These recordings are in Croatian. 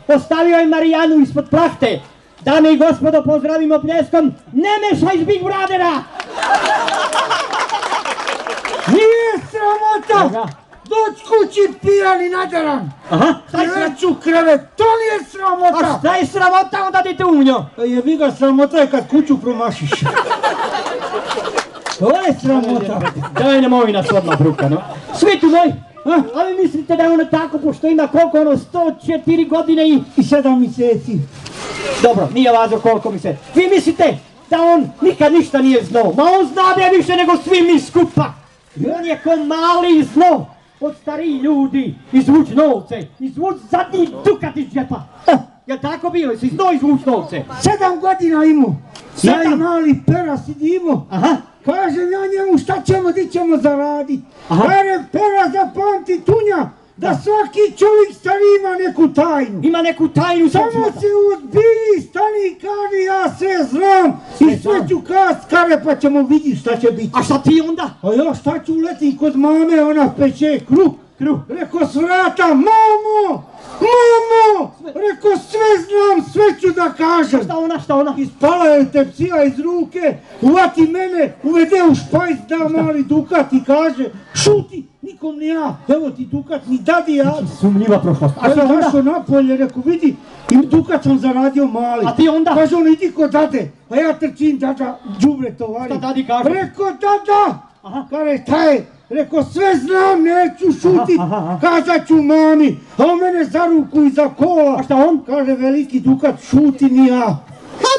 Ostavio je Marijanu ispod plahte. Dame i gospodo, pozdravimo pljeskom Nemeša iz Big Brothera! Nije sramota! Doć kući pijan i nadaran! Aha, Neću krevet, to nije sramota! A šta je sramota onda ti tunjo? Jebi ga, sramota je kad kuću promašiš. To je sramota. Daj nemoj nas odmah bruka, no. Svitu moj, a vi mislite da je ono tako, pošto ima koliko ono, 104 godine i 7 mjeseci. Dobro, nije važno koliko mi se... Vi mislite da on nikad ništa nije znao? Ma on zna da je više nego svi mi skupa! On je ko mali znao od stariji ljudi izvuć novce, izvuć zadnji dukat iz džepa. Jel tako bilo? Jesi znao izvuć novce? 7 godina imao. Ja i mali Pera sidimo. Aha. Kažem ja njemu šta ćemo, di ćemo zaradit. Kaže Pera zapamti tunja da svaki čovjek stari ima neku tajnu. Ima neku tajnu. Samo se odbili, stani i kaže ja sve znam i sve ću kast kare pa ćemo vidjeti šta će biti. A šta ti onda? A ja šta ću uleti kod mame, ona peče kruh. Reko s vrata, mamo! Mamo! Reko sve znam, sve ću da kažem. Šta ona? Ispala je tepsija iz ruke, uvati mene, uvede u špajs, da mali dukat i kaže šuti, nikom ni ja, evo ti dukat, ni dadi ja. Sumnjiva prošlost. A ja došao napolje, reko vidi, i dukat sam zaradio mali. A ti onda? Kaže on, idi kod dade, a ja trčim, dada, džubre tovari. Šta dadi kaže? Reko dada, kaže šta je? Reko sve znam, neću šutit, kazat ću mami, a on mene za ruku i za kola. A šta on? Kaže veliki dukat, šuti ni ja.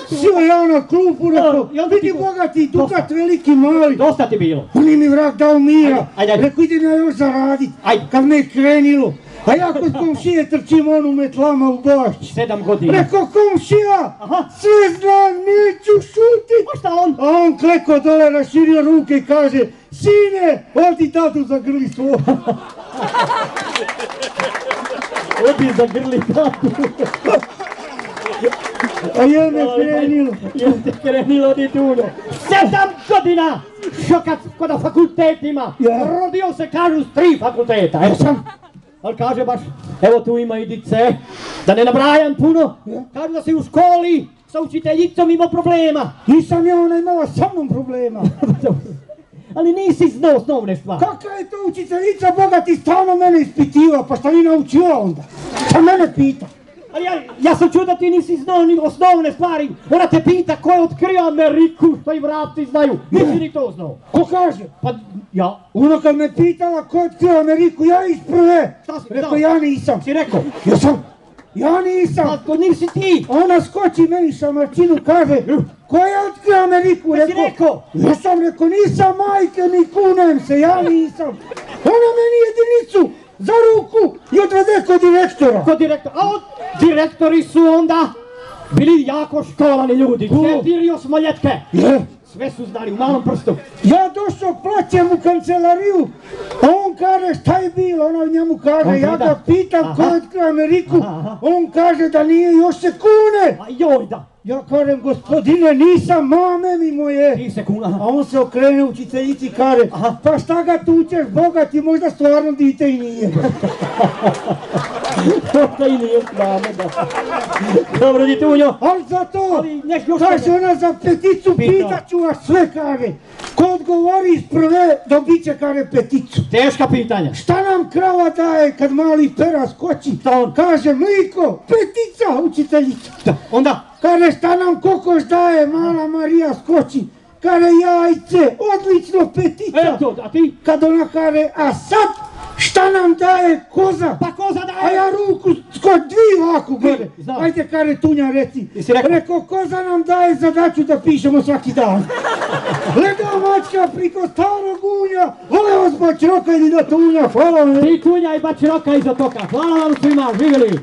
Sio ja na klupu, reko, vidi bogati dukat, veliki mali. Dosta ti bilo. On mi vrag dao mira, Ajde. reko idem ja još zaradit, kad me je krenilo. A ja kod komšije trčim onu metlama u bašć. 7 godina. Reko komšija, sve znam, neću šutit. A šta on? A on kleko dole, raširio ruke i kaže, sine, odi tatu zagrli svo. Odi zagrli tatu. A jel me krenilo? Jel te krenilo di tuno? 7 godina! Šokac kod na fakultetima. Rodio se, kažu, s 3 fakulteta. Evo sam. Ali kaže baš, evo tu ima i dice, da ne nabrajam puno. Kažu da si u školi sa učiteljicom imao problema. Nisam ja, ona imala sa mnom problema. Ali nisi znao osnovne stvari. Kakva je to učiteljica, Boga ti stalno mene ispitiva, pa šta li naučila onda? Šta mene pita? Ali ja sam čuo da ti nisi znao ni osnovne stvari. Ona te pita ko je otkrio Ameriku, što i vrapci znaju. Nisi ni to znao. Ko kaže? Pa ja. Ono kad me pitala ko je otkrio Ameriku, ja isprve. Šta si rekao, ja nisam. Si rekao? Ja nisam. Pa to nisi ti. Ona skoči meni šamarčinu, kaže, ko je otkrio Ameriku? Rekao? Ja sam rekao, nisam majke, ni kunem se, ja nisam. Ona meni jedinicu za ruku i odvede kod direktora. Kod direktora? A direktori su onda bili jako školovani ljudi. 4 smoljetke. Sve su znali u malom prstu. Ja došao, plaćem u kancelariju, a on kaže šta je bilo, ona njemu kaže, ja ga pitam ko je otkrio Ameriku, on kaže da nije, još se kune. A joj da. Ja kažem, gospodine, nisam, mame mi moje. Ti se kuna. A on se okrene učiteljici i kaže, pa šta ga tučeš, Boga ti, možda stvarno dite i nije. Možda i nije stvarno, da. Dobro, dite unjo. Ali za to, kaže ona za peticu, pitat ću vas sve, kaže. Ko odgovori iz prve, dobit će, kaže, peticu. Teška pitanja. Šta nam krava daje kad mali Pera skoči? Kaže, mliko, petica, učiteljica. Onda? Kaže, šta nam kokoš daje, mala Marija skoči. Kaže, jajce, odlično, petica. A ti? Kad ona kaže, a sad, šta nam daje koza? Pa koza daje. A ja ruku skoč, 2 ovako gore. Ajde, kaže, Tunja, reci. Rekao, koza nam daje zadaću da pišemo svaki dan. Lega mačka priko starog unja, vole vas Bačroka ili da Tunja, hvala vam. Ti Tunja i Bačroka iza toka, hvala vam svima, živjeli.